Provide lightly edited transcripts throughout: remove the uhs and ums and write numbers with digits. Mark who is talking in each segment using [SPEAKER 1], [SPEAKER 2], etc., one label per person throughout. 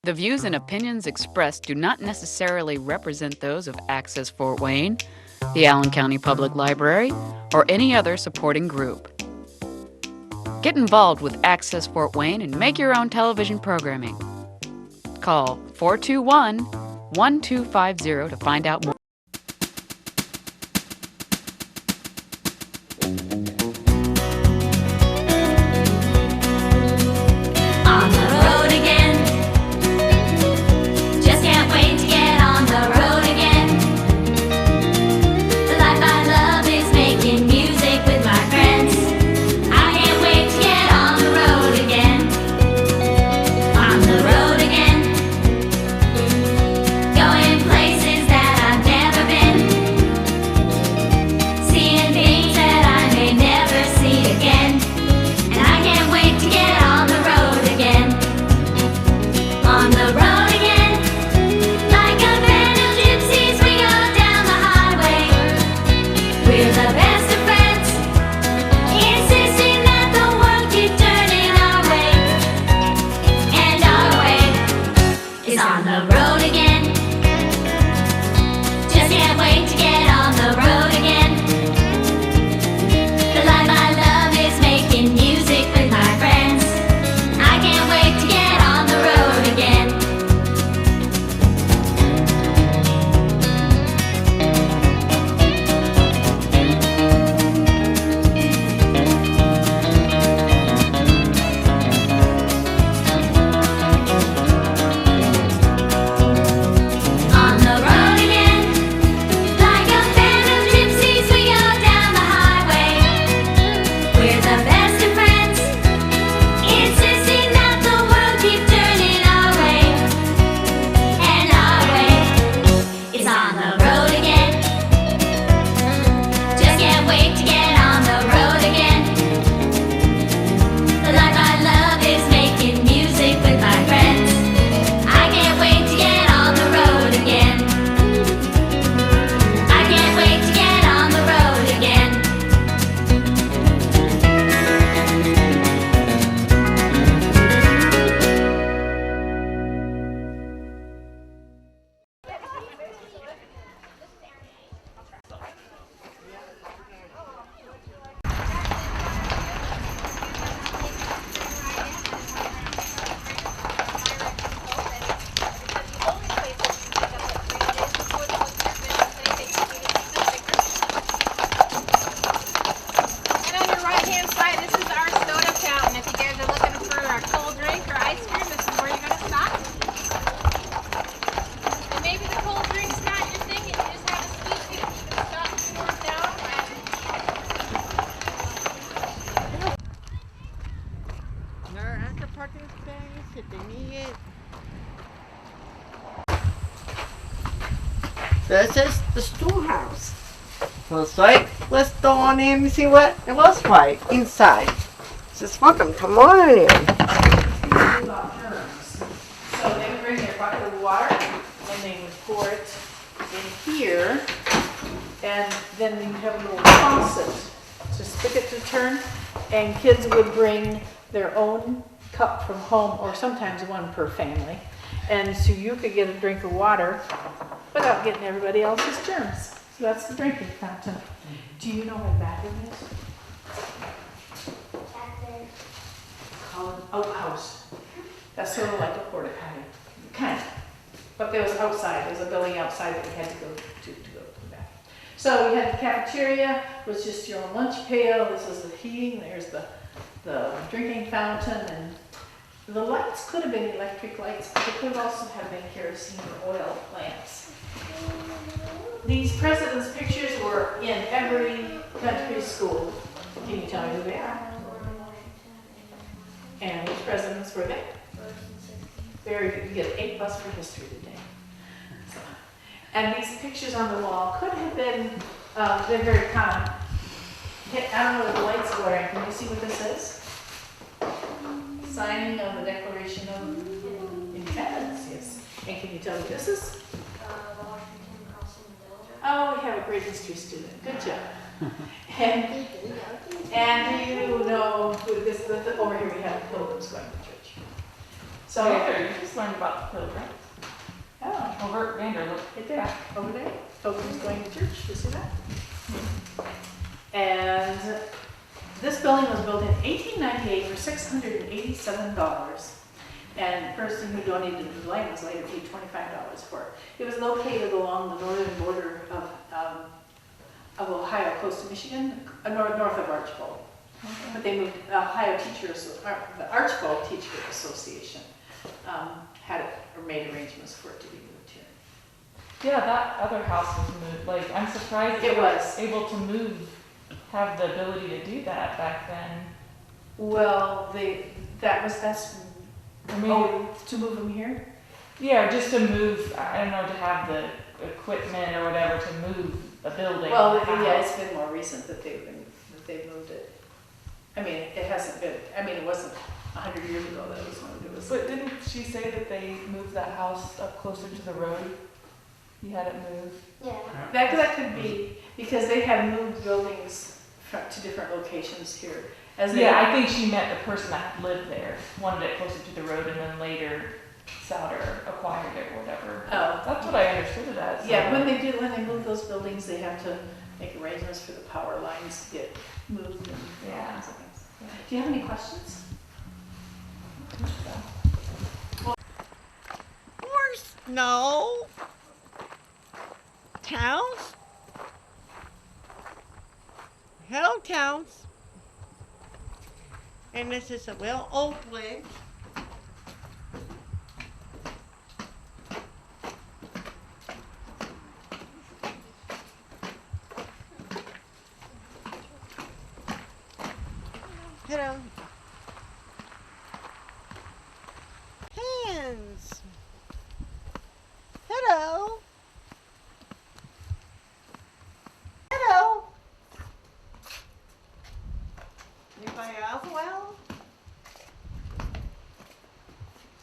[SPEAKER 1] The views and opinions expressed do not necessarily represent those of Access Fort Wayne, the Allen County Public Library, or any other supporting group. Get involved with Access Fort Wayne and make your own television programming. Call 421-1250 to find out more.
[SPEAKER 2] This is the storehouse. Looks like, let's go on in and see what it was like inside. Just welcome, come on in.
[SPEAKER 3] So they would bring their bucket of water and they would pour it in here, and then you have a little faucet, to spigot to turn, and kids would bring their own cup from home, or sometimes one per family, and so you could get a drink of water without getting everybody else's germs. So that's the drinking fountain. Do you know what a bathroom is? Called an outhouse. That's sort of like a porta potty, kind of. But there was outside, there was a building outside that we had to go to go to the bathroom. So we had the cafeteria, was just your own lunch pail. This was the heating. There's the drinking fountain, and the lights could have been electric lights, but they could also have been kerosene or oil lamps. These presidents' pictures were in every country school. Can you tell me who they are? And which presidents were they? Very good. You get 8+ for history today. So, and these pictures on the wall could have been, they're very common. I don't know what the light's wearing. Can you see what this is? Signing of the Declaration of Independence, yes. And can you tell what this is? Oh, we have a great history student. Good job. And do you know who this, over here we have pilgrims going to church. So,
[SPEAKER 4] Vander, you just learned about the pilgrims.
[SPEAKER 3] oh,
[SPEAKER 4] Over Vander, look.
[SPEAKER 3] right there, over there, Pilgrims going to church, you see that? And this building was built in 1898 for $687. And the person who donated the land was later paid $25 for it. It was located along the northern border of Ohio, close to Michigan, north of Archbold. But they moved, the Archbold Teacher Association had it, or made arrangements for it to be moved here.
[SPEAKER 4] Yeah, that other house was moved. Like, I'm surprised
[SPEAKER 3] It
[SPEAKER 4] they
[SPEAKER 3] was.
[SPEAKER 4] were able to move, have the ability to do that back then.
[SPEAKER 3] Well, that's,
[SPEAKER 4] Or maybe,
[SPEAKER 3] to move them here?
[SPEAKER 4] yeah, just to move, I don't know, to have the equipment or whatever to move a building.
[SPEAKER 3] Well,
[SPEAKER 4] a house.
[SPEAKER 3] yeah, it's been more recent that they've moved it. I mean, it hasn't been, it wasn't 100 years ago that it was moved. It was.
[SPEAKER 4] But didn't she say that they moved that house up closer to the road? You had it moved?
[SPEAKER 5] Yeah.
[SPEAKER 3] That could be, because they have moved buildings to different locations here.
[SPEAKER 4] Yeah, I think she meant the person that lived there, wanted it closer to the road, and then later Sauder acquired it or whatever.
[SPEAKER 3] Oh.
[SPEAKER 4] That's what I understood it as.
[SPEAKER 3] Yeah, when they move those buildings, they have to make arrangements for the power lines to get moved and all kinds of things.
[SPEAKER 4] Yeah.
[SPEAKER 3] Do you have any questions?
[SPEAKER 2] Horse? No. Towns? Hello, Towns. And this is a Will Oakland. Hello. Hands. Hello. Hello. Anybody else well?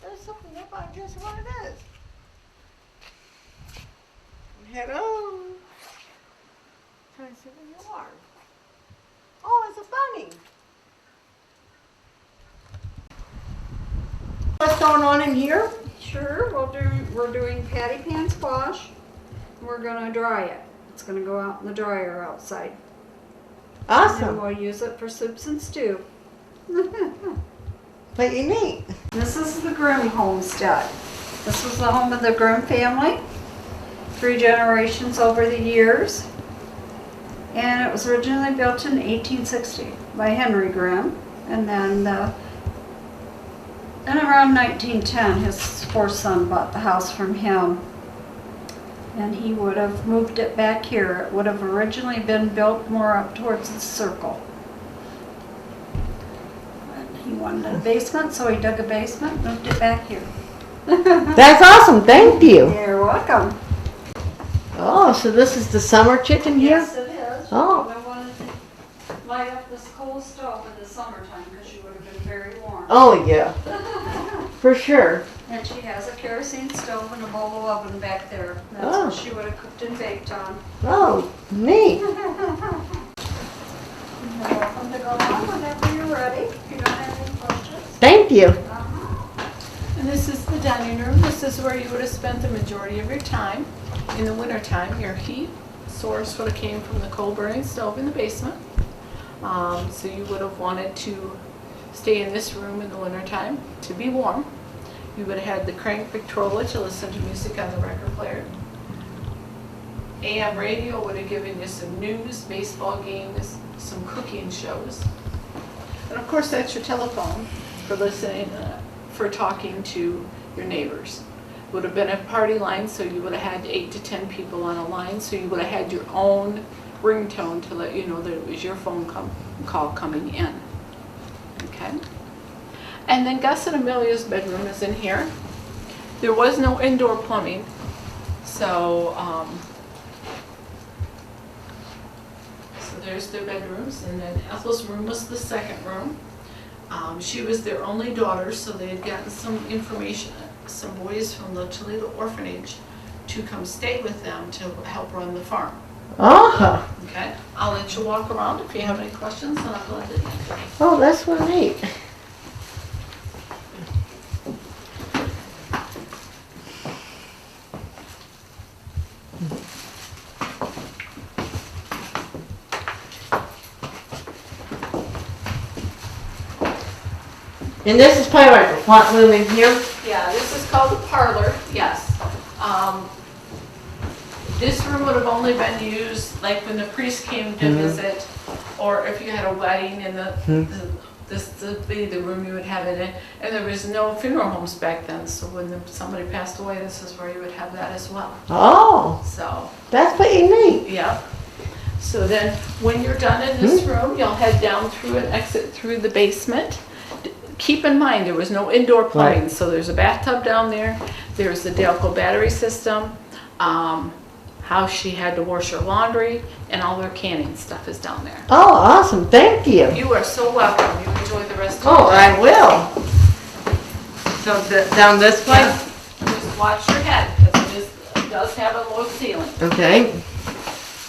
[SPEAKER 2] There's something about just what it is. Hello. Trying to see where you are. Oh, it's a bunny. What's going on in here?
[SPEAKER 5] Sure, we're doing patty pan squash. We're gonna dry it. It's gonna go out in the dryer outside. And
[SPEAKER 2] Awesome.
[SPEAKER 5] we'll use it for soups and stew.
[SPEAKER 2] Pretty neat.
[SPEAKER 5] This is the Grimm homestead. This was the home of the Grimm family. 3 generations over the years. And it was originally built in 1860 by Henry Grimm. And then around 1910, his 4th son bought the house from him. And he would have moved it back here. It would have originally been built more up towards the circle. And he wanted a basement, so he dug a basement, moved it back here.
[SPEAKER 2] That's awesome. Thank you.
[SPEAKER 5] You're welcome.
[SPEAKER 2] Oh, so this is the summer chicken here?
[SPEAKER 5] Yes, it is.
[SPEAKER 2] Oh.
[SPEAKER 5] I wanted to light up this coal stove in the summertime because you would have been very warm.
[SPEAKER 2] Oh, yeah. For sure.
[SPEAKER 5] And she has a kerosene stove and a bolo oven back there. That's
[SPEAKER 2] Oh.
[SPEAKER 5] what she would have cooked and baked on.
[SPEAKER 2] Oh, neat.
[SPEAKER 5] You're welcome to go on whenever you're ready. If you don't have any questions.
[SPEAKER 2] Thank you.
[SPEAKER 3] And this is the dining room. This is where you would have spent the majority of your time. In the wintertime, your heat source would have came from the coal burning stove in the basement. So you would have wanted to stay in this room in the wintertime to be warm. You would have had the crank Victrola to listen to music on the record player. AM radio would have given you some news, baseball games, some cooking shows. And of course, that's your telephone for listening, for talking to your neighbors. Would have been a party line, so you would have had 8 to 10 people on a line, so you would have had your own ringtone to let you know that it was your phone call coming in. Okay? And then Gus and Amelia's bedroom is in here. There was no indoor plumbing, so there's their bedrooms, and then Ethel's room was the second room. She was their only daughter, so they had gotten some information, some boys from the Toledo orphanage to come stay with them to help run the farm.
[SPEAKER 2] Oh,
[SPEAKER 3] Okay, I'll let you walk around if you have any questions, and I'll let you answer.
[SPEAKER 2] oh, that's what neat. And this is probably like the front room in here?
[SPEAKER 3] Yeah, this is called the parlor, yes. This room would have only been used like when the priest came to visit, or if you had a wedding and this would be the room you would have it in. And there was no funeral homes back then, so when somebody passed away, this is where you would have that as well.
[SPEAKER 2] Oh,
[SPEAKER 3] So,
[SPEAKER 2] that's pretty neat.
[SPEAKER 3] yeah. So then, when you're done in this room, you'll head down through and exit through the basement. Keep in mind, there was no indoor plumbing,
[SPEAKER 2] Right.
[SPEAKER 3] so there's a bathtub down there. There's the Delco battery system. How she had to wash her laundry, and all their canning stuff is down there.
[SPEAKER 2] Oh, awesome. Thank you.
[SPEAKER 3] You are so welcome. You enjoy the rest of
[SPEAKER 2] Oh,
[SPEAKER 3] your day.
[SPEAKER 2] I will. So down this way?
[SPEAKER 3] Yeah. Just watch your head, because it does have a low ceiling.
[SPEAKER 2] Okay.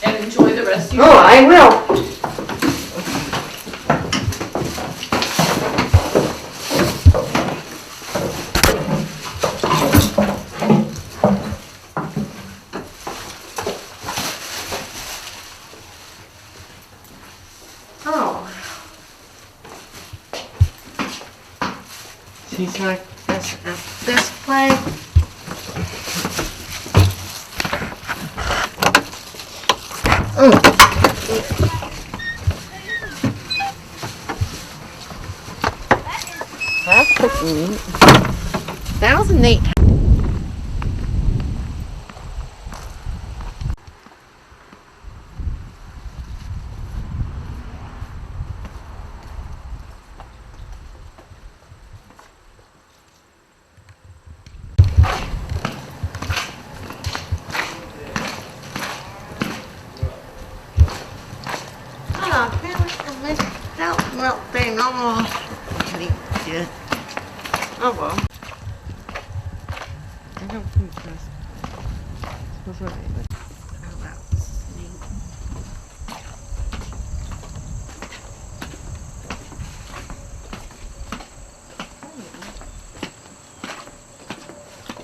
[SPEAKER 3] And enjoy the rest of your
[SPEAKER 2] Oh,
[SPEAKER 3] day.
[SPEAKER 2] I will. Oh. She's like this way. That's pretty neat. That was neat. Oh well. I don't think that's. What's right? Oh, that was neat.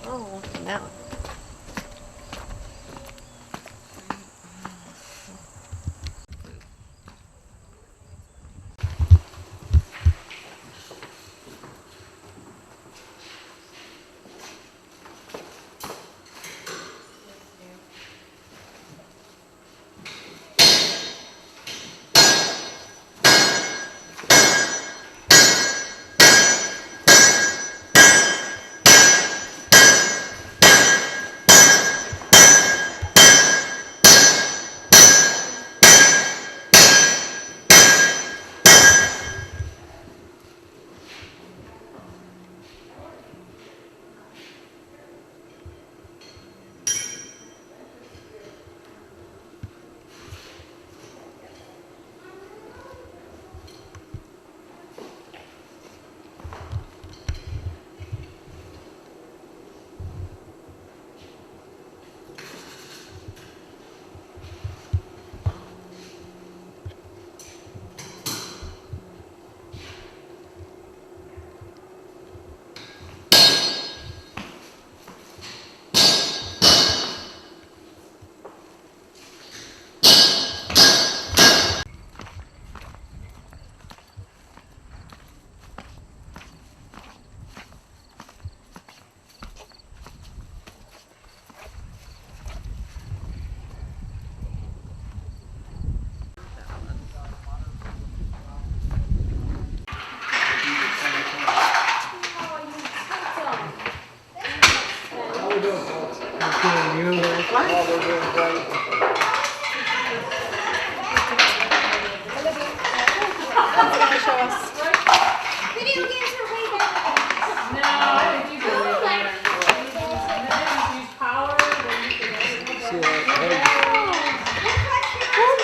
[SPEAKER 2] Oh, that one.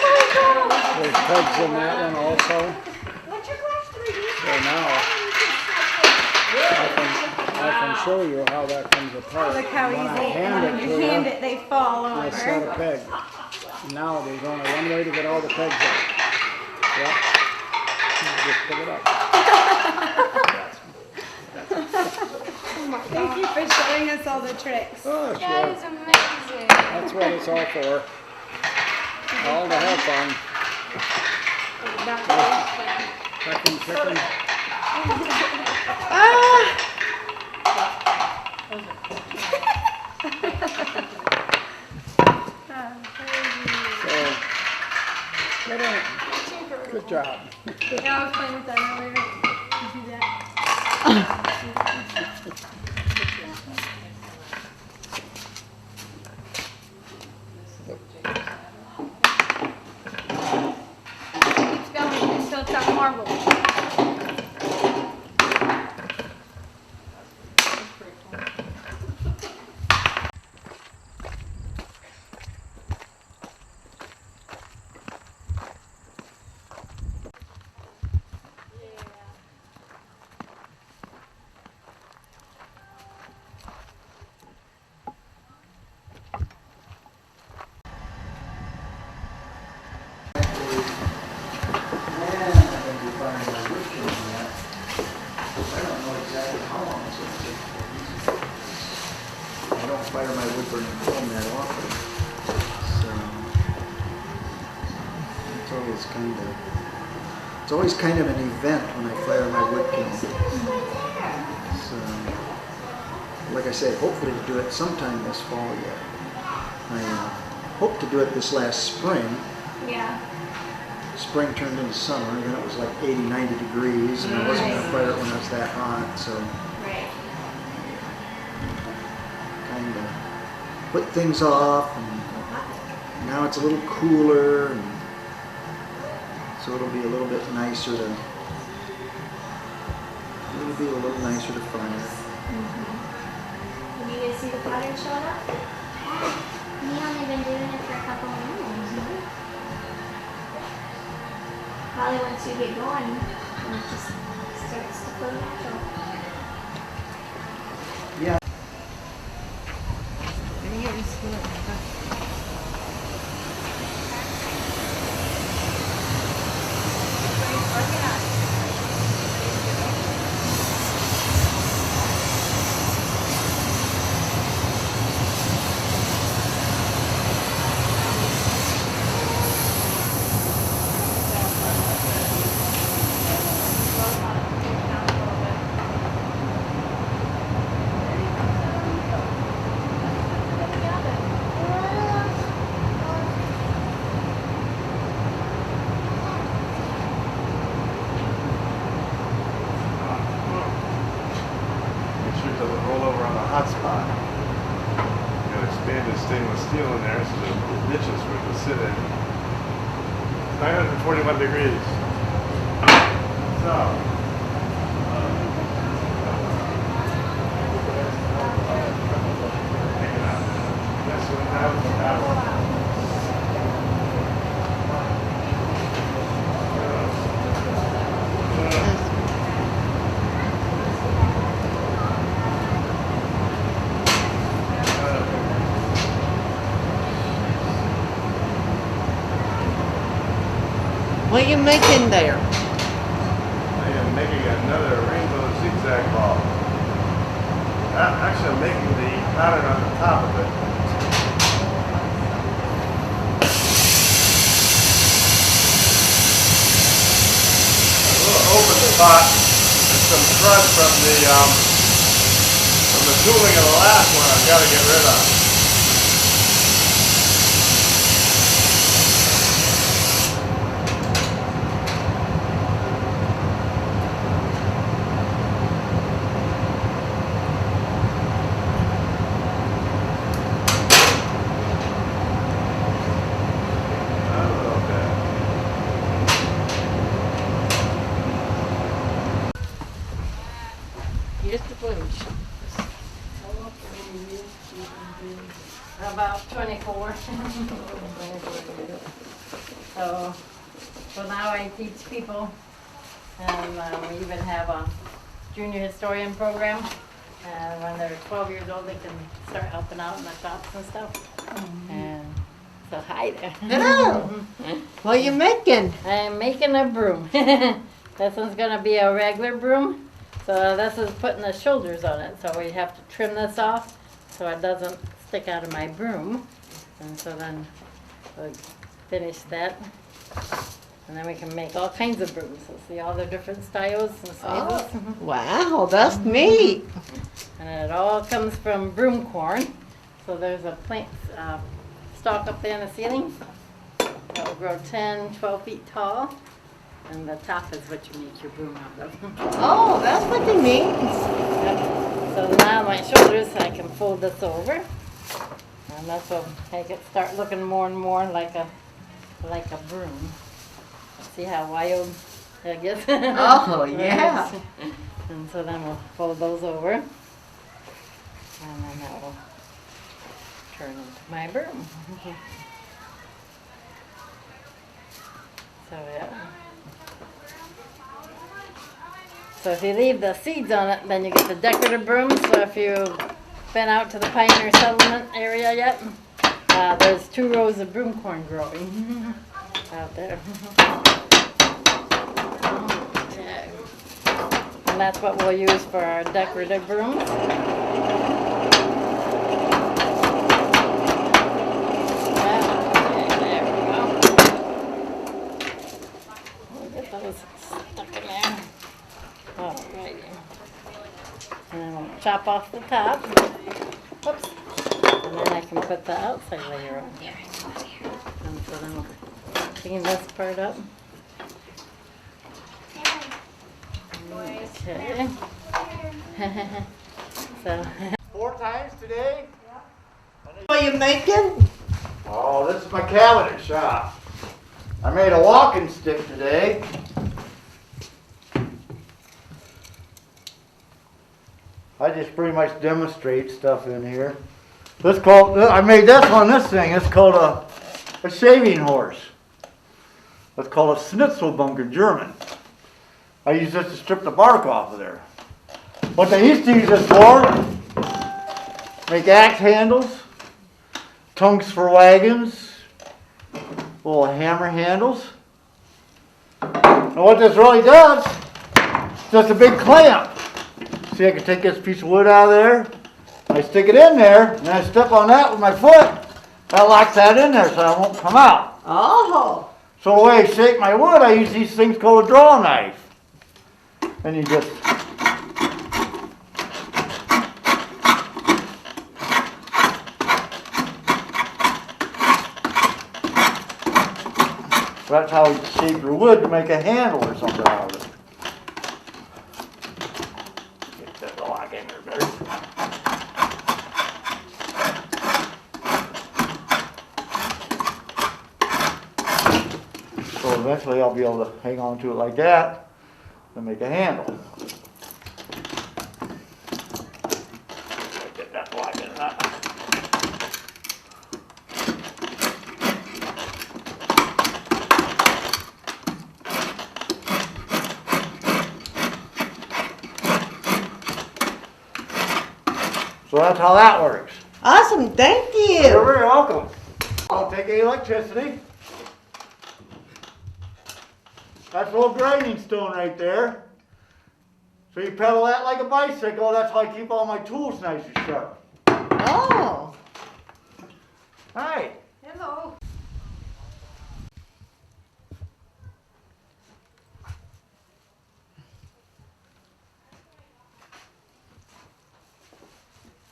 [SPEAKER 6] Pegs in that one also. So now I can show you how that comes apart.
[SPEAKER 7] Look how
[SPEAKER 6] When I
[SPEAKER 7] easy,
[SPEAKER 6] hand
[SPEAKER 7] when
[SPEAKER 6] it
[SPEAKER 7] you
[SPEAKER 6] to
[SPEAKER 7] hand
[SPEAKER 6] you,
[SPEAKER 7] it, they fall
[SPEAKER 6] I set
[SPEAKER 7] over.
[SPEAKER 6] a peg. Now there's only one way to get all the pegs out. Yep. Just pick it up.
[SPEAKER 7] Thank you for showing us all the tricks.
[SPEAKER 6] Oh,
[SPEAKER 8] That
[SPEAKER 6] sure.
[SPEAKER 8] is amazing.
[SPEAKER 6] That's what it's all for. All to have fun. Pecking chicken. So, good job.
[SPEAKER 7] Yeah, I was playing with that earlier. You do that. Keeps going until it's got marble.
[SPEAKER 8] I don't fire my wood burning foam that often, so it's always kind of an event when I fire my wood kiln. So, like I say, hopefully to do it sometime this fall yet. I hope to do it this last spring.
[SPEAKER 7] Yeah.
[SPEAKER 8] Spring turned into summer, and then it was like 80, 90 degrees, and I wasn't going to fire it when it was that hot, so
[SPEAKER 7] Right.
[SPEAKER 8] kind of put things off, and now it's a little cooler, and so it'll be a little bit nicer to, fire.
[SPEAKER 9] Did you guys see the pattern showing up? We only been doing it for a couple of minutes. Probably once you get going, it just starts to flow natural.
[SPEAKER 8] Yeah.
[SPEAKER 10] Doesn't roll over on the hot spot. You got expanded stainless steel in there so the niches for it to sit in. 941 degrees. So.
[SPEAKER 2] What are you making there?
[SPEAKER 10] I am making another rainbow zigzag ball. Actually, I'm making the pattern on the top of it. A little open spot and some crud from the tooling of the last one I've got to get rid of.
[SPEAKER 2] Here's the blues.
[SPEAKER 5] About 24. So now I teach people, and we even have a junior historian program. And when they're 12 years old, they can start helping out in the shops and stuff. And so hi there.
[SPEAKER 2] Hello. What are you making?
[SPEAKER 5] I'm making a broom. This one's gonna be a regular broom. So this is putting the shoulders on it. So we have to trim this off so it doesn't stick out of my broom. And so then we'll finish that.
[SPEAKER 11] And then we can make all kinds of brooms. So see all the different styles and sizes.
[SPEAKER 2] Wow, that's neat.
[SPEAKER 11] And it all comes from broom corn. So there's a plant stalk up there in the ceiling that will grow 10, 12 feet tall. And the top is what you make your broom out of.
[SPEAKER 2] Oh, that's pretty neat.
[SPEAKER 11] Yep. So now on my shoulders I can fold this over. And that's what make it start looking more and more like a broom. See how wild I guess?
[SPEAKER 2] Oh, yeah.
[SPEAKER 11] And so then we'll fold those over. And then that will turn into my broom. So yeah. So if you leave the seeds on it, then you get the decorative brooms. So if you've been out to the Pioneer Settlement area yet, there's 2 rows of broom corn growing out there. Okay. And that's what we'll use for our decorative brooms. Okay, there we go. We'll get those stuck in there. Alrighty. And then we'll chop off the top. Whoops. And then I can put the outside layer on here. And so then we'll clean this part up. Okay. So.
[SPEAKER 8] 4 times today?
[SPEAKER 2] What are you making?
[SPEAKER 8] Oh, this is my cabinet shop. I made a walking stick today. I just pretty much demonstrate stuff in here. I made this on this thing. It's called a shaving horse. It's called a Schnitzelbank in German. I use this to strip the bark off of there. What they used to use this for, make axe handles, tongues for wagons, little hammer handles. And what this really does, it's just a big clamp. See, I can take this piece of wood out of there, I stick it in there, and I step on that with my foot. That locks that in there so it won't come out.
[SPEAKER 2] Oh.
[SPEAKER 8] So the way I shape my wood, I use these things called a draw knife. And you just that's how you shape your wood to make a handle or something out of it. Get that lock in there better. So eventually I'll be able to hang on to it like that and make a handle. Get that lock in that. So that's how that works.
[SPEAKER 2] Awesome, thank you.
[SPEAKER 8] You're very welcome. I'll take the electricity. That's a little grinding stone right there. So you pedal that like a bicycle. That's how I keep all my tools nice and sharp.
[SPEAKER 2] Oh.
[SPEAKER 8] Hi.
[SPEAKER 5] Hello.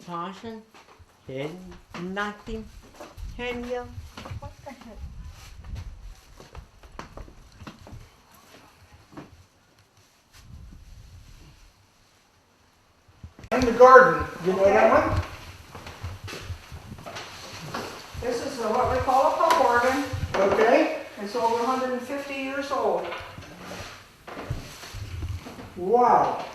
[SPEAKER 2] Caution. Hidden. Nothing. Hidden. What the heck?
[SPEAKER 8] In the garden. You know that one?
[SPEAKER 3] This is what we call a pump organ.
[SPEAKER 8] Okay.
[SPEAKER 3] It's over 150 years old.
[SPEAKER 8] Wow.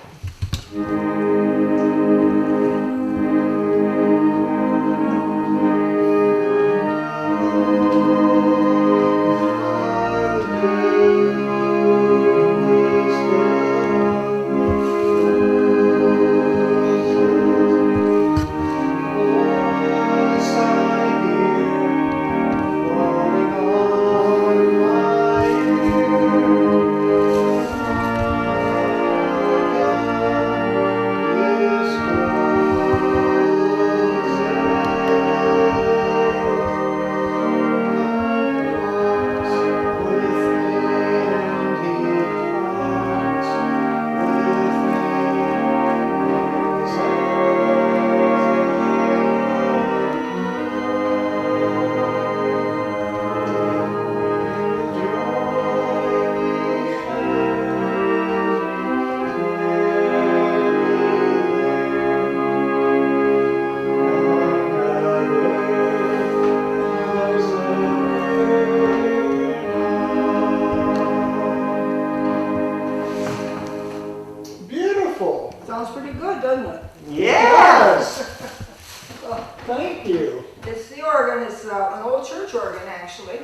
[SPEAKER 6] Thank you.
[SPEAKER 12] It's the organ, it's an old church organ actually,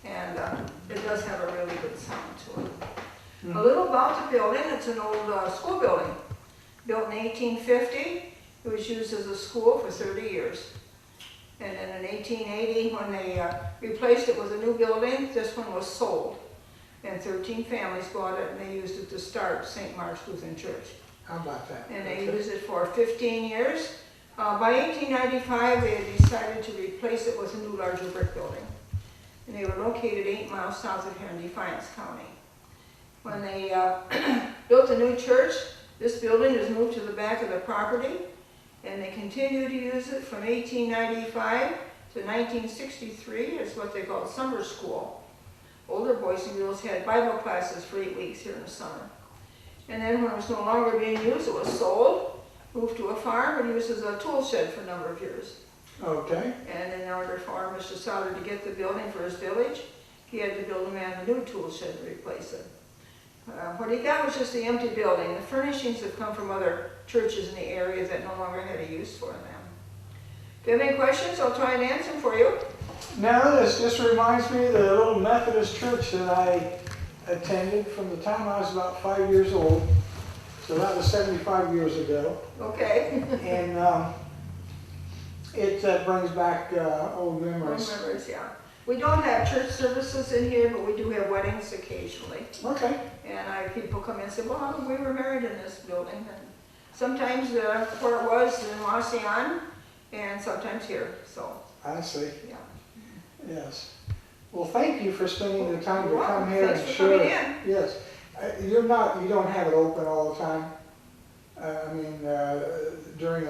[SPEAKER 12] and it does have a really good sound to it. A little about the building, it's an old school building, built in 1850. It was used as a school for 30 years. And then in 1880, when they replaced it with a new building, this one was sold. And 13 families bought it, and they used it to start St. Mark's Lutheran Church.
[SPEAKER 6] How about that?
[SPEAKER 12] And they used it for 15 years. By 1895, they had decided to replace it with a new, larger brick building. And they were located 8 miles south of here in Defiance County. When they built the new church, this building was moved to the back of the property, and they continued to use it from 1895 to 1963 as what they called summer school. Older boys and girls had Bible classes for 8 weeks here in the summer. And then when it was no longer being used, it was sold, moved to a farm, and used as a tool shed for a number of years.
[SPEAKER 6] Okay.
[SPEAKER 12] And in order for Mr. Sauder to get the building for his village, he had to build a man a new tool shed to replace it. What he got was just the empty building. The furnishings have come from other churches in the area that no longer had a use for them. If you have any questions, I'll try and answer them for you.
[SPEAKER 6] Now, this just reminds me of the little Methodist church that I attended from the time I was about 5 years old. So that was 75 years ago.
[SPEAKER 12] Okay.
[SPEAKER 6] And it brings back old memories.
[SPEAKER 12] Old memories, yeah. We don't have church services in here, but we do have weddings occasionally.
[SPEAKER 6] Okay.
[SPEAKER 12] And people come in and say, well, we were married in this building. And sometimes where it was in Wasion, and sometimes here, so.
[SPEAKER 6] I see.
[SPEAKER 12] Yeah.
[SPEAKER 6] Yes. Well, thank you for spending the time to
[SPEAKER 12] You're
[SPEAKER 6] come
[SPEAKER 12] welcome.
[SPEAKER 6] here
[SPEAKER 12] Thanks
[SPEAKER 6] and
[SPEAKER 12] for
[SPEAKER 6] share.
[SPEAKER 12] coming in.
[SPEAKER 6] Yes. You don't have it open all the time? During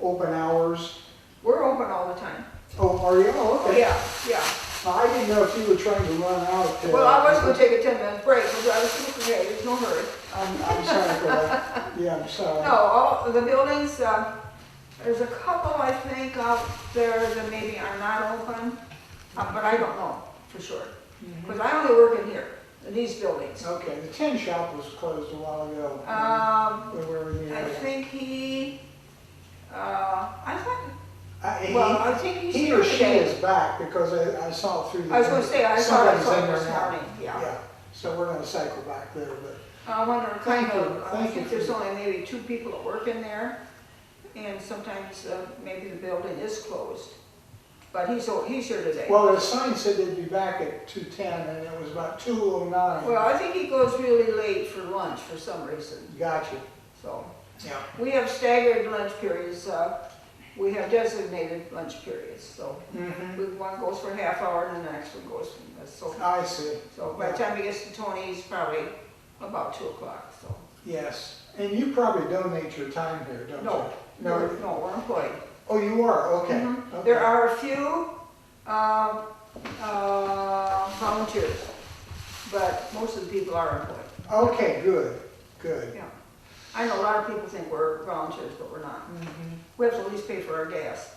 [SPEAKER 6] open hours?
[SPEAKER 12] We're open all the time.
[SPEAKER 6] Oh, are you? Oh, okay.
[SPEAKER 12] Yeah.
[SPEAKER 6] I didn't know if you were trying to run out.
[SPEAKER 12] Well, I was going to take a 10-minute break, but I was thinking, okay, there's no hurry.
[SPEAKER 6] I'm sorry for that. Yeah, I'm sorry.
[SPEAKER 12] No, all the buildings, there's a couple, I think, out there that maybe are not open, but I don't know for sure. Because I only work in here, in these buildings.
[SPEAKER 6] Okay, the tin shop was closed a while ago.
[SPEAKER 12] I think I think he's
[SPEAKER 6] he
[SPEAKER 12] here
[SPEAKER 6] or she
[SPEAKER 12] today.
[SPEAKER 6] is back because I saw it through the.
[SPEAKER 12] I was going to say, I saw it
[SPEAKER 6] somebody's in
[SPEAKER 12] this
[SPEAKER 6] there now.
[SPEAKER 12] morning, yeah.
[SPEAKER 6] So we're going to cycle back there, but.
[SPEAKER 12] I wonder,
[SPEAKER 6] Thank you.
[SPEAKER 12] I
[SPEAKER 6] Thank
[SPEAKER 12] think
[SPEAKER 6] you
[SPEAKER 12] there's
[SPEAKER 6] for-
[SPEAKER 12] only maybe 2 people that work in there, and sometimes maybe the building is closed. But he's here today.
[SPEAKER 6] Well, the sign said they'd be back at 2:10, and it was about 2:09.
[SPEAKER 12] Well, I think he goes really late for lunch for some reason.
[SPEAKER 6] Gotcha.
[SPEAKER 12] So
[SPEAKER 6] Yeah.
[SPEAKER 12] we have staggered lunch periods. We have designated lunch periods. So one goes for a half hour, and the next one goes for so.
[SPEAKER 6] I see.
[SPEAKER 12] So by the time he gets to Tony, he's probably about 2 o'clock. So
[SPEAKER 6] Yes, and you probably donate your time here, don't
[SPEAKER 12] no,
[SPEAKER 6] you?
[SPEAKER 12] no, we're employed.
[SPEAKER 6] Oh, you are? Okay. Okay.
[SPEAKER 12] There are a few volunteers, but most of the people are employed.
[SPEAKER 6] Okay, good, good.
[SPEAKER 12] Yeah. I know a lot of people think we're volunteers, but we're not. We have to at least pay for our gas.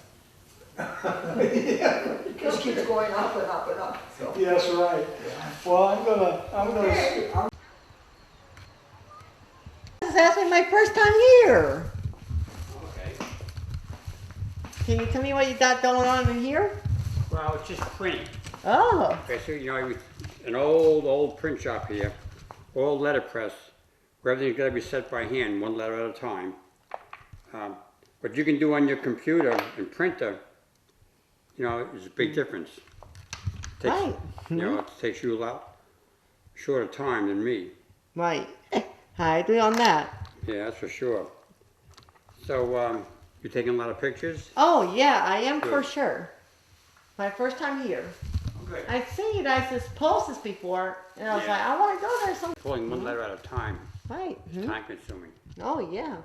[SPEAKER 12] It just keeps going up and up and up. So.
[SPEAKER 6] Yes, right. Well,
[SPEAKER 2] Okay. This is actually my first time here.
[SPEAKER 13] Okay.
[SPEAKER 2] Can you tell me what you got going on in here?
[SPEAKER 13] Well, it's just printing.
[SPEAKER 2] Oh.
[SPEAKER 13] Okay, so an old print shop here, old letterpress, where everything's got to be set by hand, one letter at a time. What you can do on your computer and printer, is a big difference.
[SPEAKER 2] Right.
[SPEAKER 13] It takes you a lot shorter time than me.
[SPEAKER 2] Right. I agree on that.
[SPEAKER 13] Yeah, that's for sure. So, you taking a lot of pictures?
[SPEAKER 2] Oh, yeah, I am for
[SPEAKER 13] Good.
[SPEAKER 2] sure. My first time here.
[SPEAKER 13] Good.
[SPEAKER 2] I've seen you guys just post this before, and I was
[SPEAKER 13] Yeah.
[SPEAKER 2] like, I want to go there some.
[SPEAKER 13] Pulling one letter at a time.
[SPEAKER 2] Right.
[SPEAKER 13] It's time consuming.
[SPEAKER 2] Oh, yeah.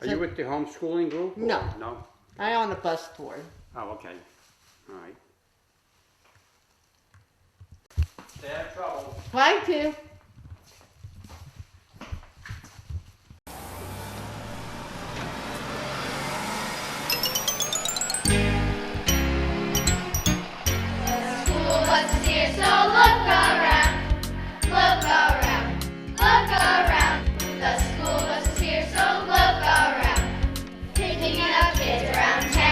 [SPEAKER 13] Are you with the homeschooling group? or-
[SPEAKER 2] No.
[SPEAKER 13] No?
[SPEAKER 2] I on the bus tour.
[SPEAKER 13] Oh, okay. All right. Stay out of trouble.
[SPEAKER 2] Try to.
[SPEAKER 9] School bus is here, so look around, look around, look around. The school bus is here, so look around. Picking up kids around town.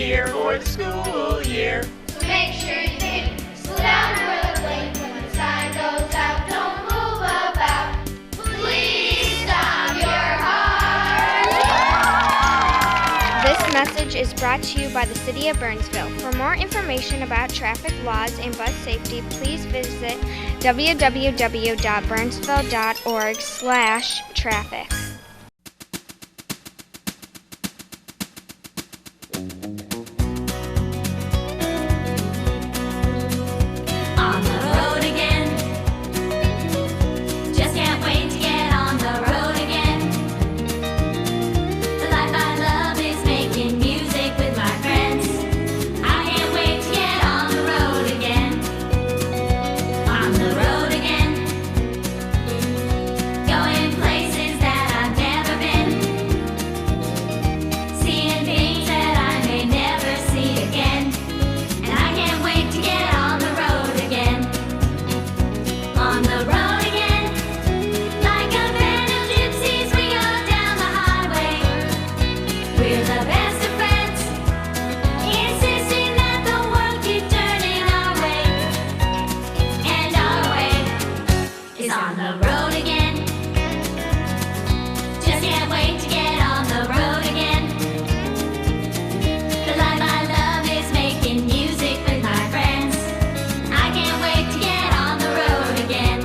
[SPEAKER 9] here for the school year. So make sure you think, slow down or the blink. When the sign goes out, don't move about. Please stop your heart.
[SPEAKER 14] This message is brought to you by the City of Burnsville. For more information about traffic laws and bus safety, please visit www.burnsville.org/traffic.
[SPEAKER 9] On the road again. Just can't wait to get on the road again. The life I love is making music with my friends. I can't wait to get on the road again. On the road again. Going places that I've never been. Seeing things that I may never see again. And I can't wait to get on the road again. On the road again. Like a band of gypsies, we go down the highway. We're the best of friends, insisting that the world keep turning our way. And our way is on the road again. Just can't wait to get on the road again. The life I love is making music with my friends. I can't wait to get on the road again.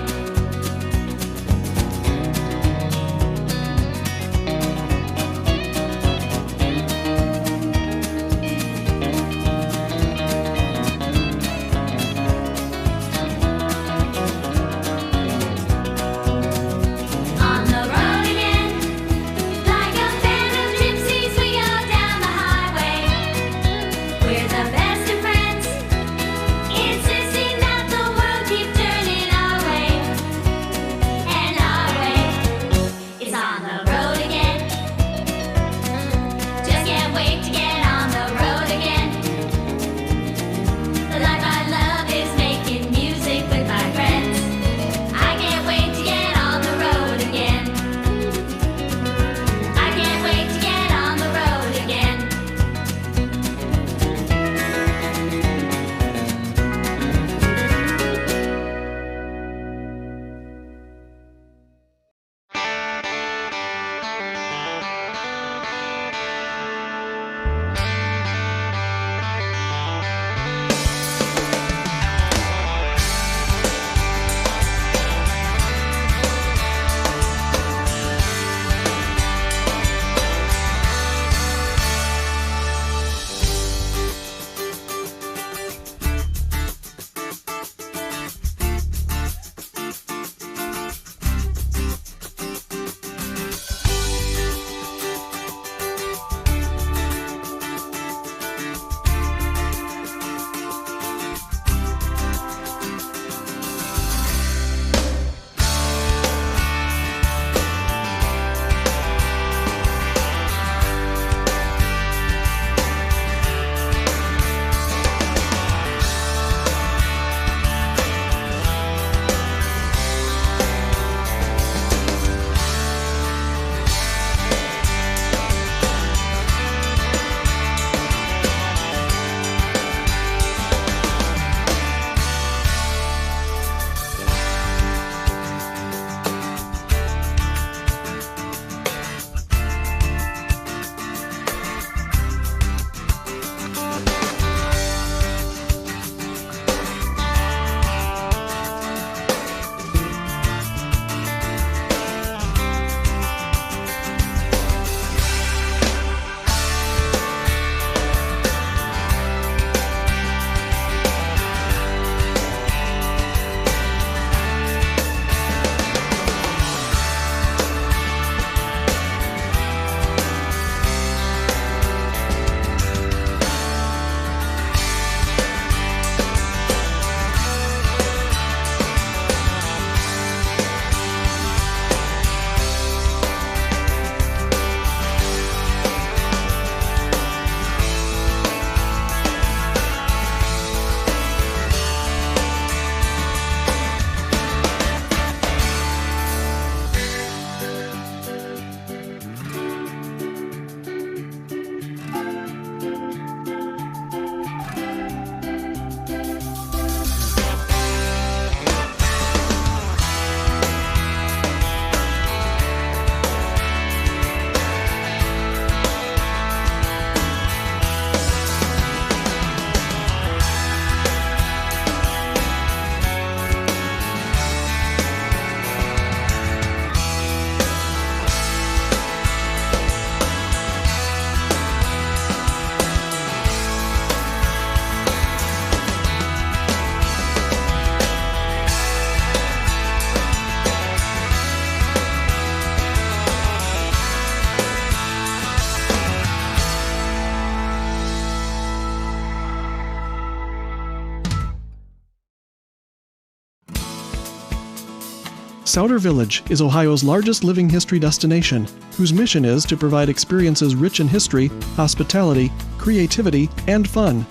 [SPEAKER 15] Sauder Village is Ohio's largest living history destination, whose mission is to provide experiences rich in history, hospitality, creativity, and fun.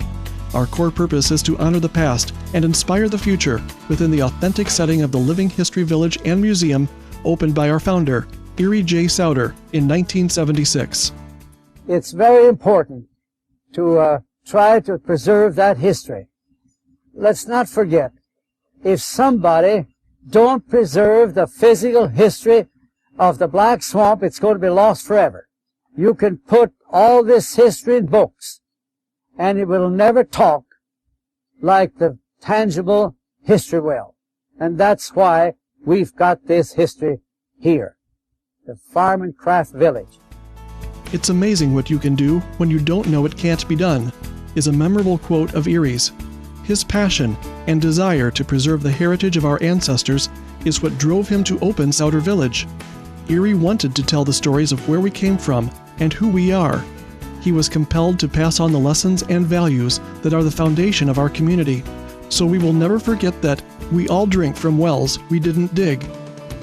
[SPEAKER 15] Our core purpose is to honor the past and inspire the future within the authentic setting of the Living History Village and Museum opened by our founder, Erie J. Sauder, in 1976.
[SPEAKER 16] It's very important to try to preserve that history. Let's not forget, if somebody don't preserve the physical history of the Black Swamp, it's going to be lost forever. You can put all this history in books, and it will never talk like the tangible history will. And that's why we've got this history here, the Farm and Craft Village.
[SPEAKER 15] "It's amazing what you can do when you don't know it can't be done," is a memorable quote of Erie's. His passion and desire to preserve the heritage of our ancestors is what drove him to open Sauder Village. Erie wanted to tell the stories of where we came from and who we are. He was compelled to pass on the lessons and values that are the foundation of our community, so we will never forget that we all drink from wells we didn't dig.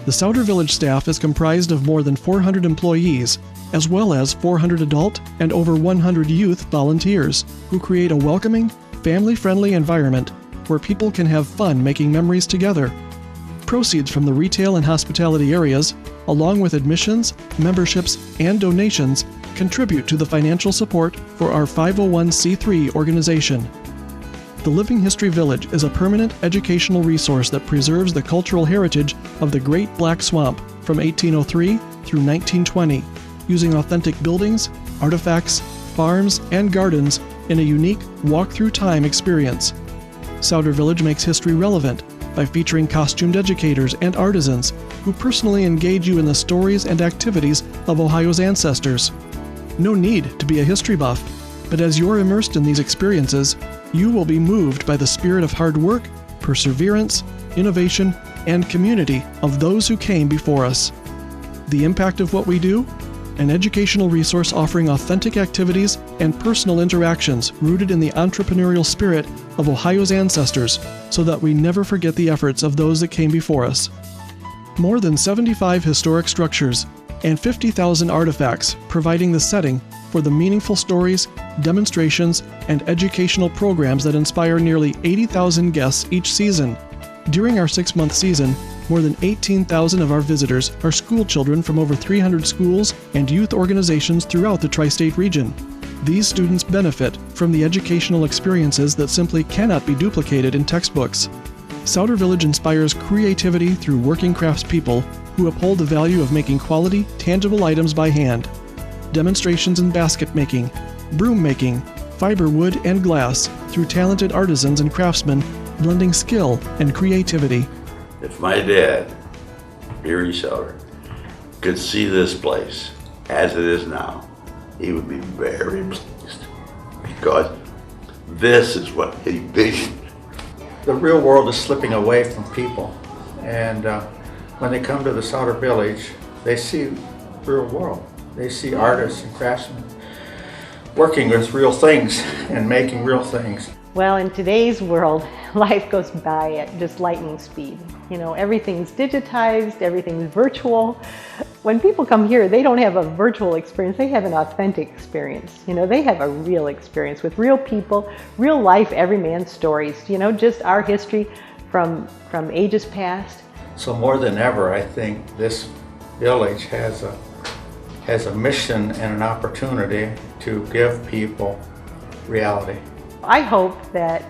[SPEAKER 15] The Sauder Village staff is comprised of more than 400 employees, as well as 400 adult and over 100 youth volunteers who create a welcoming, family-friendly environment where people can have fun making memories together. Proceeds from the retail and hospitality areas, along with admissions, memberships, and donations, contribute to the financial support for our 501c3 organization. The Living History Village is a permanent educational resource that preserves the cultural heritage of the Great Black Swamp from 1803 through 1920, using authentic buildings, artifacts, farms, and gardens in a unique walk-through-time experience. Sauder Village makes history relevant by featuring costumed educators and artisans who personally engage you in the stories and activities of Ohio's ancestors. No need to be a history buff, but as you're immersed in these experiences, you will be moved by the spirit of hard work, perseverance, innovation, and community of those who came before us. The impact of what we do? An educational resource offering authentic activities and personal interactions rooted in the entrepreneurial spirit of Ohio's ancestors so that we never forget the efforts of those that came before us. More than 75 historic structures and 50,000 artifacts providing the setting for the meaningful stories, demonstrations, and educational programs that inspire nearly 80,000 guests each season. During our 6-month season, more than 18,000 of our visitors are school children from over 300 schools and youth organizations throughout the tri-state region. These students benefit from the educational experiences that simply cannot be duplicated in textbooks. Sauder Village inspires creativity through working craftspeople who uphold the value of making quality, tangible items by hand. Demonstrations in basket making, broom making, fiber wood, and glass through talented artisans and craftsmen blending skill and creativity.
[SPEAKER 17] If my dad, Erie Sauder, could see this place as it is now, he would be very pleased, because this is what he envisioned.
[SPEAKER 18] The real world is slipping away from people, and when they come to the Sauder Village, they see real world. They see artists and craftsmen working with real things and making real things.
[SPEAKER 19] Well, in today's world, life goes by at just lightning speed. You know, everything's digitized, everything's virtual. When people come here, they don't have a virtual experience, they have an authentic experience. You know, they have a real experience with real people, real life, everyman stories, you know, just our history from ages past.
[SPEAKER 18] So more than ever, I think this village has a mission and an opportunity to give people reality.
[SPEAKER 19] I hope that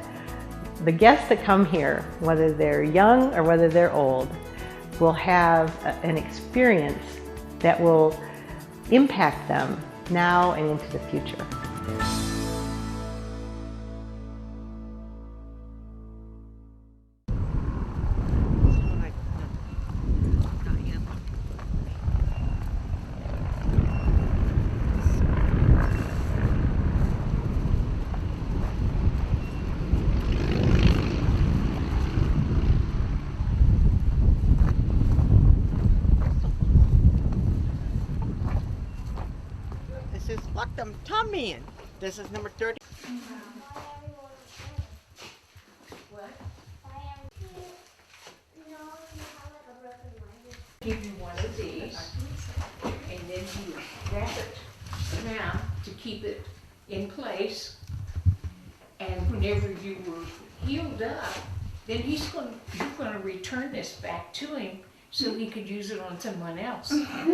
[SPEAKER 19] the guests that come here, whether they're young or whether they're old, will have an experience that will impact them now and into the future.
[SPEAKER 2] This is Lock Them Tommy in. This is number 30. What?
[SPEAKER 3] one of these, and then you wrap it around to keep it in place. And whenever you were healed up, then you're gonna return this back to him so he could use it on someone else.
[SPEAKER 14] What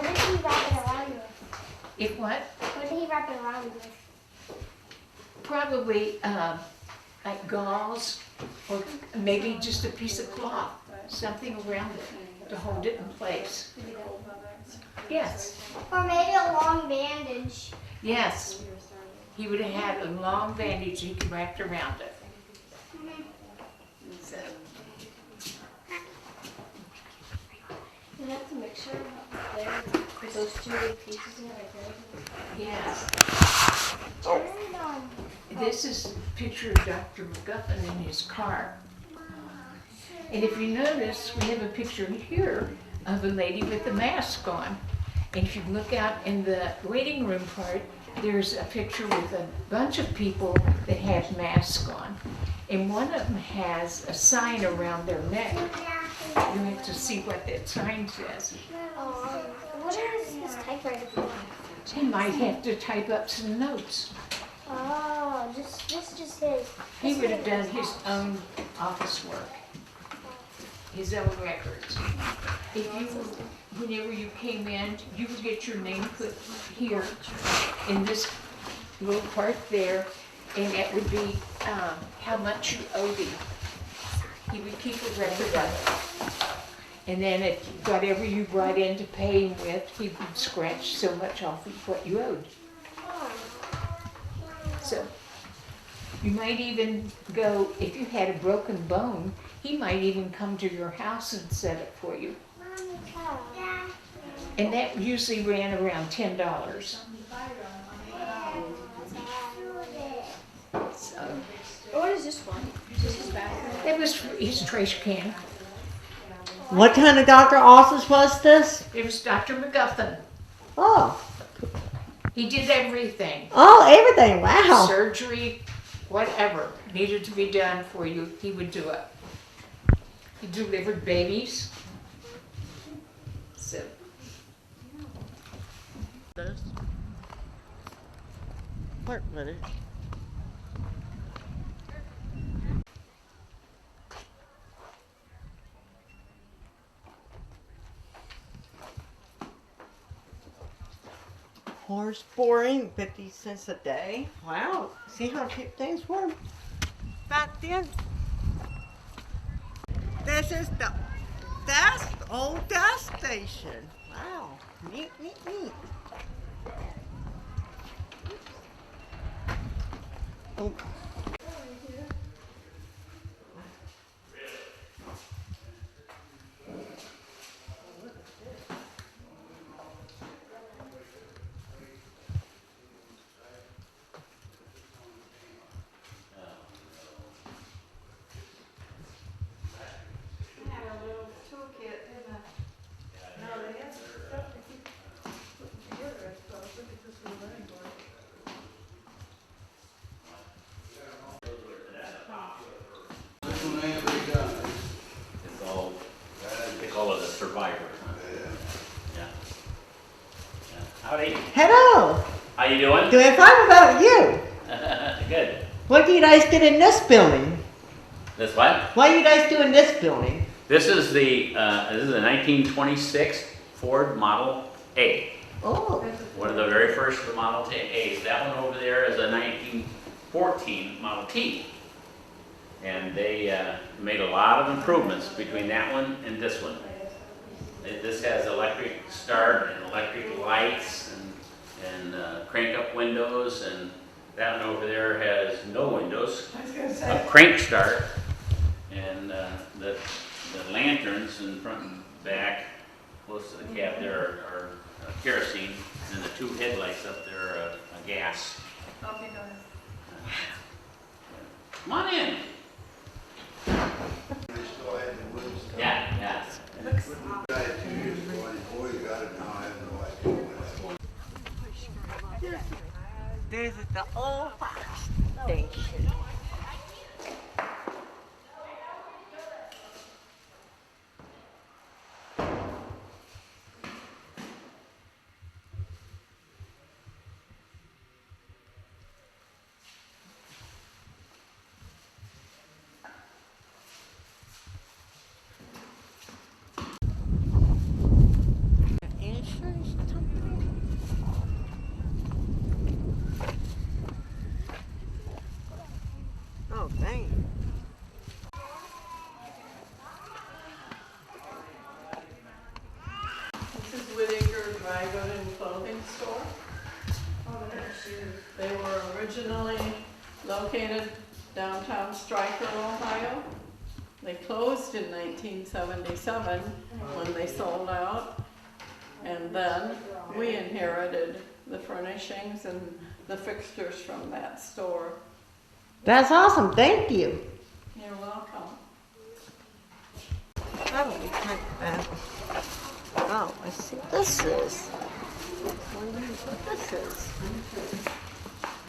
[SPEAKER 14] did he wrap it around with?
[SPEAKER 3] If what?
[SPEAKER 14] What did he wrap it around with?
[SPEAKER 3] Probably like gauze, or maybe just a piece of cloth, something around it to hold it in place. Yes.
[SPEAKER 14] Or maybe a long bandage.
[SPEAKER 3] Yes. He would have had a long bandage he could wrap around it. So.
[SPEAKER 14] And that's a mixture there with those two big pieces in it right there.
[SPEAKER 3] Yes.
[SPEAKER 14] Oh.
[SPEAKER 3] This is a picture of Dr. McGuffin in his car. And if you notice, we have a picture here of a lady with a mask on. And if you look out in the waiting room part, there's a picture with a bunch of people that have masks on. And one of them has a sign around their neck. You have to see what that sign says.
[SPEAKER 14] What is his typewriter for?
[SPEAKER 3] He might have to type up some notes.
[SPEAKER 14] Oh, this just his.
[SPEAKER 3] He would have done his own office work, his own records. If you, whenever you came in, you would get your name put here in this little part there, and that would be how much you owed him. He would keep a record of it. And then if whatever you brought in to pay him with, he would scratch so much off of what you owed. So you might even go, if you had a broken bone, he might even come to your house and set it for you. And that usually ran around $10. So,
[SPEAKER 14] What is this for? This is bathroom.
[SPEAKER 3] it was his trash can.
[SPEAKER 2] What kind of doctor office was this?
[SPEAKER 3] It was Dr. McGuffin.
[SPEAKER 2] Oh.
[SPEAKER 3] He did everything.
[SPEAKER 2] Oh, everything. Wow.
[SPEAKER 3] Surgery, whatever needed to be done for you, he would do it. He delivered babies. So.
[SPEAKER 2] Part with it. Horse boring, 50 cents a day. Wow, see how cheap things were back then? This is the old gas station. Wow, neat, neat, neat. Oh.
[SPEAKER 20] Howdy.
[SPEAKER 2] Hello.
[SPEAKER 20] How you doing?
[SPEAKER 2] Doing fine. About you?
[SPEAKER 20] Good.
[SPEAKER 2] What do you guys get in this building?
[SPEAKER 20] This what?
[SPEAKER 2] What are you guys doing in this building?
[SPEAKER 20] This is the 1926 Ford Model A.
[SPEAKER 2] Oh.
[SPEAKER 20] One of the very first of the Model A's. That one over there is a 1914 Model T. And they made a lot of improvements between that one and this one. This has electric start and electric lights and crank up windows, and that one over there has no windows.
[SPEAKER 3] I was gonna say.
[SPEAKER 20] A crank start, and the lanterns in front and back, close to the cab there are kerosene, and the two headlights up there are gas.
[SPEAKER 3] I'll be done.
[SPEAKER 20] Come on in. Yeah, yeah.
[SPEAKER 2] This is the old fire station.
[SPEAKER 3] They were originally located downtown Stryker, Ohio. They closed in 1977 when they sold out. And then we inherited the furnishings and the fixtures from that store.
[SPEAKER 2] That's awesome, thank you.
[SPEAKER 3] You're welcome.
[SPEAKER 2] That'll be kind of bad. Oh, I see what this is. Wonder what this is.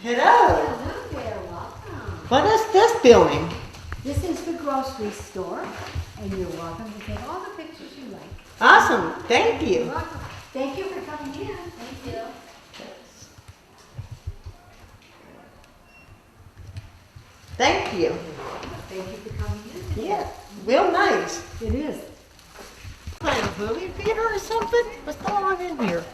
[SPEAKER 2] Hello.
[SPEAKER 21] Hello there, welcome.
[SPEAKER 2] What is this building?
[SPEAKER 21] This is the grocery store, and you're welcome to take all the pictures you like.
[SPEAKER 2] Awesome, thank you.
[SPEAKER 21] You're welcome. Thank you for coming in. Thank you.
[SPEAKER 2] Thank you.
[SPEAKER 21] Thank you for coming in.
[SPEAKER 2] Yeah, real nice.
[SPEAKER 21] It is.
[SPEAKER 2] Kind of movie theater or something? What's going on in here?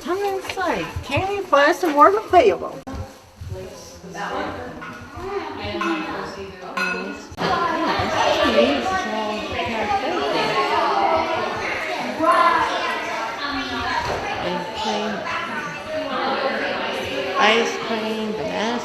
[SPEAKER 2] Come inside. Can you find some more available? Ice cream, banana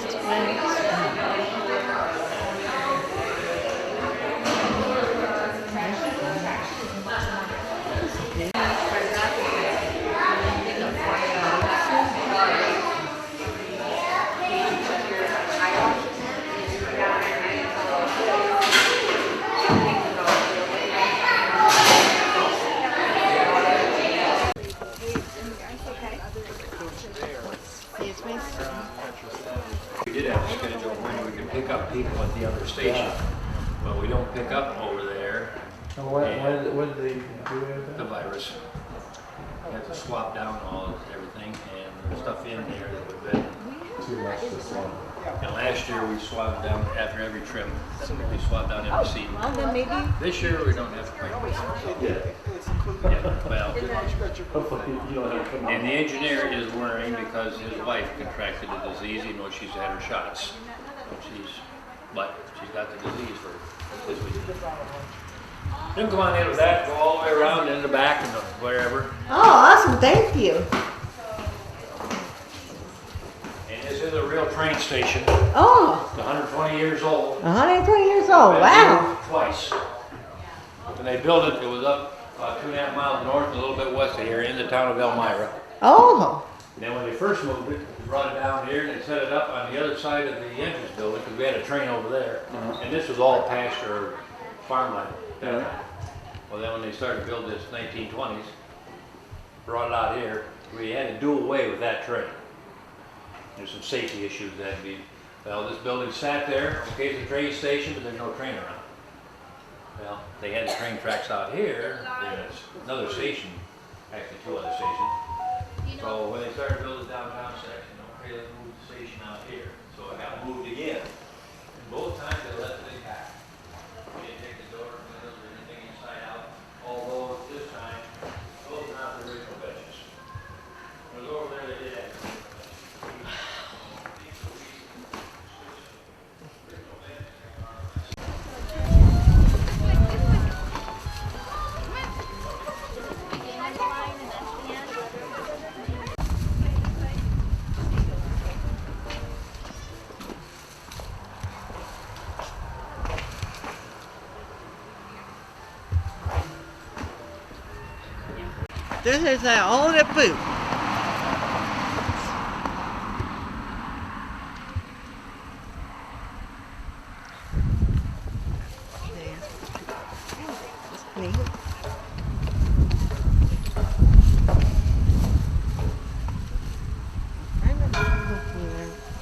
[SPEAKER 22] We did have a schedule when we could pick up people at the other station, but we don't pick up over there.
[SPEAKER 10] What did they do with that?
[SPEAKER 22] The virus. We had to swap down everything, and there's stuff in there that would been
[SPEAKER 10] too much to swap.
[SPEAKER 22] And last year we swabbed down after every trip. We swabbed down every seat.
[SPEAKER 2] Well, then maybe.
[SPEAKER 22] This year we don't have to pick up. Yeah, well. And the engineer is worrying because his wife contracted the disease, even though she's had her shots. But she's got the disease for this week. Then come on in with that, go all the way around in the back and wherever.
[SPEAKER 2] Oh, awesome, thank you.
[SPEAKER 22] And this is a real train station.
[SPEAKER 2] Oh.
[SPEAKER 22] It's 120 years old.
[SPEAKER 2] 120 years old, wow.
[SPEAKER 22] Twice. When they built it, it was up about 2.5 miles north and a little bit west of here in the town of Elmira.
[SPEAKER 2] Oh.
[SPEAKER 22] And then when they first moved it, they brought it down here and they set it up on the other side of the entrance building because we had a train over there. And this was all pasture or farmland. Well, then when they started to build this 1920s, brought it out here, we had to do away with that train. There's some safety issues that had to be, well, this building sat there, okay, it's a train station, but there's no train around. Well, they had the train tracks out here, there's another station, actually 2 other stations. So when they started building the downtown section, okay, let's move the station out here. So it got moved again. And both times they left it intact. We didn't take the door, windows, or anything inside out, although this time, those are not the original benches. When it was over there, they did have the original benches.
[SPEAKER 2] This is an old boot.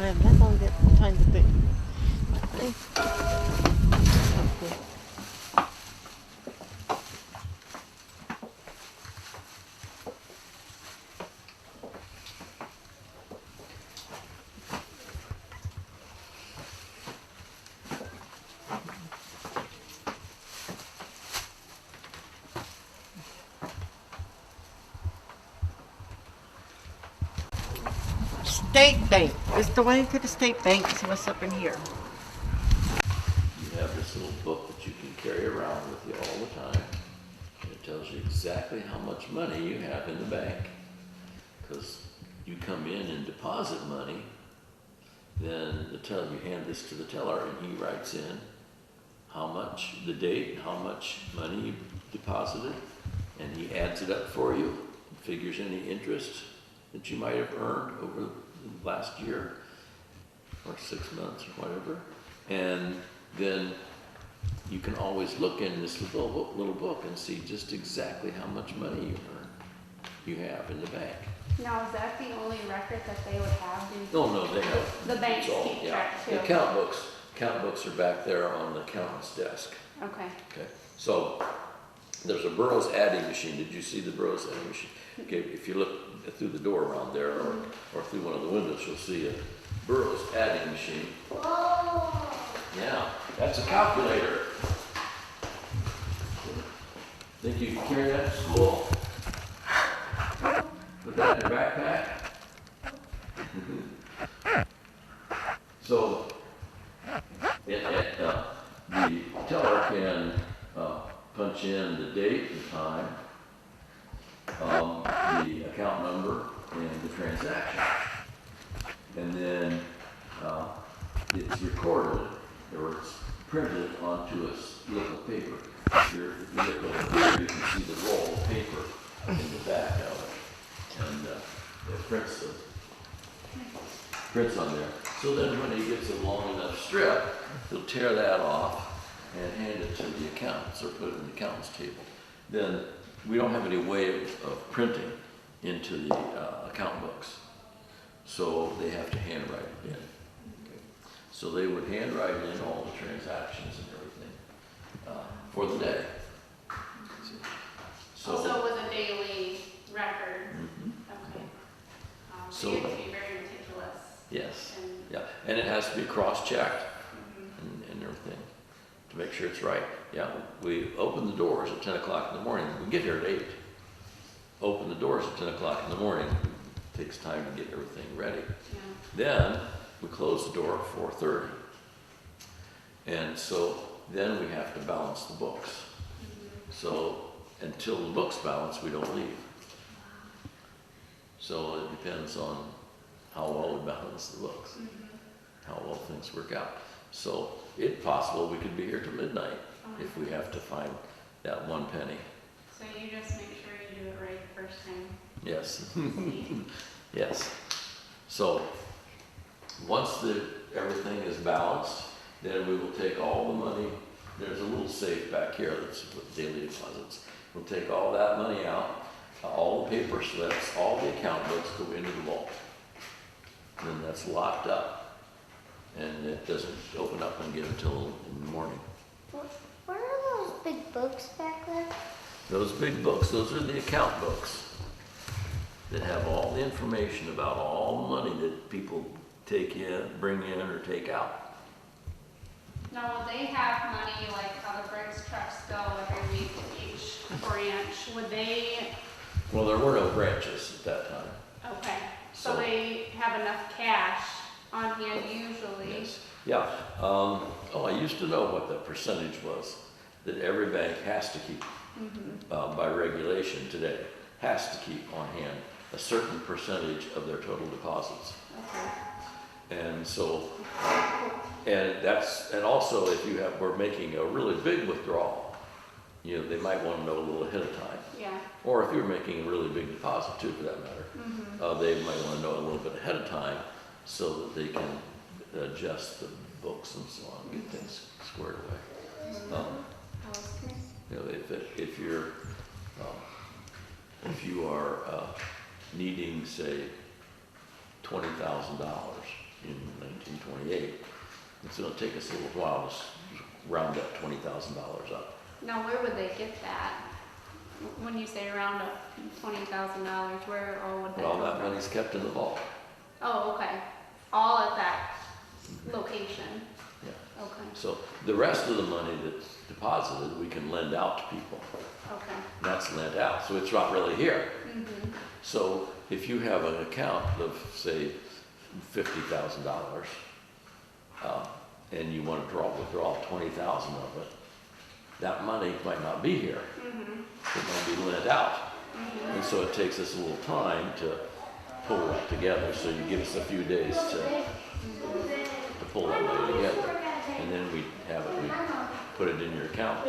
[SPEAKER 2] I'm not going to get time to think. state bank. Let's go into the state bank and see what's up in here.
[SPEAKER 1] You have this little book that you can carry around with you all the time. And it tells you exactly how much money you have in the bank. Because you come in and deposit money, then you hand this to the teller and he writes in how much, the date, how much money you deposited, and he adds it up for you, figures any interest that you might have earned over the last year or 6 months or whatever. And then you can always look in this little book and see just exactly how much money you have in the bank.
[SPEAKER 4] Now, is that the only record that they would have?
[SPEAKER 1] No, they have.
[SPEAKER 4] The banks
[SPEAKER 1] it's all-
[SPEAKER 4] keep
[SPEAKER 1] yeah.
[SPEAKER 4] track too.
[SPEAKER 1] The account books are back there on the accountant's desk.
[SPEAKER 4] Okay.
[SPEAKER 1] Okay, so there's a Burroughs adding machine. Did you see the Burroughs adding machine? Okay, if you look through the door around there or through one of the windows, you'll see a Burroughs adding machine.
[SPEAKER 9] Whoa.
[SPEAKER 1] Yeah, that's a calculator. Think you can carry that to school? Put that in your backpack? So, the teller can punch in the date, the time, the account number, and the transaction. And then it's recorded, or it's printed onto a little paper. If you look over here, you can see the roll of paper in the back of it. And it prints on there. So then when he gets a long enough strip, he'll tear that off and hand it to the accountants or put it in the accountant's table. Then we don't have any way of printing into the account books. So they have to handwrite it in. Okay. So they would handwrite in all the transactions and everything for the day.
[SPEAKER 4] So it was a daily record. Okay. So you have to be very meticulous.
[SPEAKER 1] Yes. Yeah. And it has to be cross-checked and everything to make sure it's right. Yeah. We open the doors at 10 o'clock in the morning. We get here at 8. Open the doors at 10 o'clock in the morning. It takes time to get everything ready.
[SPEAKER 4] Yeah.
[SPEAKER 1] Then we close the door at 4:30. And so then we have to balance the books. So until the books balance, we don't leave. So it depends on how well we balance the books, how well things work out. So it's possible we could be here till midnight if we have to find that one penny.
[SPEAKER 4] So you just make sure you do it right the first time.
[SPEAKER 1] Yes. Yes. So once everything is balanced, then we will take all the money. There's a little safe back here that's with daily deposits. We'll take all that money out, all the paper slips, all the account books go into the vault. Then that's locked up, and it doesn't open up again until in the morning.
[SPEAKER 9] What are those big books back there?
[SPEAKER 1] Those big books, those are the account books that have all the information about all the money that people take in, bring in, or take out.
[SPEAKER 4] Now, will they have money like how the bricks trucks go every week to each branch? Would they?
[SPEAKER 1] Well, there were no branches at that time.
[SPEAKER 4] Okay, so they have enough cash on hand usually.
[SPEAKER 1] Yes. Yeah. I used to know what the percentage was that every bank has to keep by regulation today, has to keep on hand a certain percentage of their total deposits.
[SPEAKER 4] Okay.
[SPEAKER 1] And so, and also if we're making a really big withdrawal, they might want to know a little ahead of time.
[SPEAKER 4] Yeah.
[SPEAKER 1] Or if you're making a really big deposit too, for that matter, they might want to know a little bit ahead of time so that they can adjust the books and so on, get things squared away. If you are needing, say, $20,000 in 1928, it's going to take us a little while to round that $20,000 up.
[SPEAKER 4] Now, where would they get that? When you say round up $20,000, where or would that?
[SPEAKER 1] Well, that money's kept in the vault.
[SPEAKER 4] Oh, okay. All at that location.
[SPEAKER 1] Yeah.
[SPEAKER 4] Okay.
[SPEAKER 1] So the rest of the money that's deposited, we can lend out to people.
[SPEAKER 4] Okay.
[SPEAKER 1] That's lent out, so it's not really here. So if you have an account of, say, $50,000, and you want to withdraw 20,000 of it, that money might not be here. It might be lent out. And so it takes us a little time to pull that together. So you give us a few days to pull that money together. And then we have it, we put it in your account.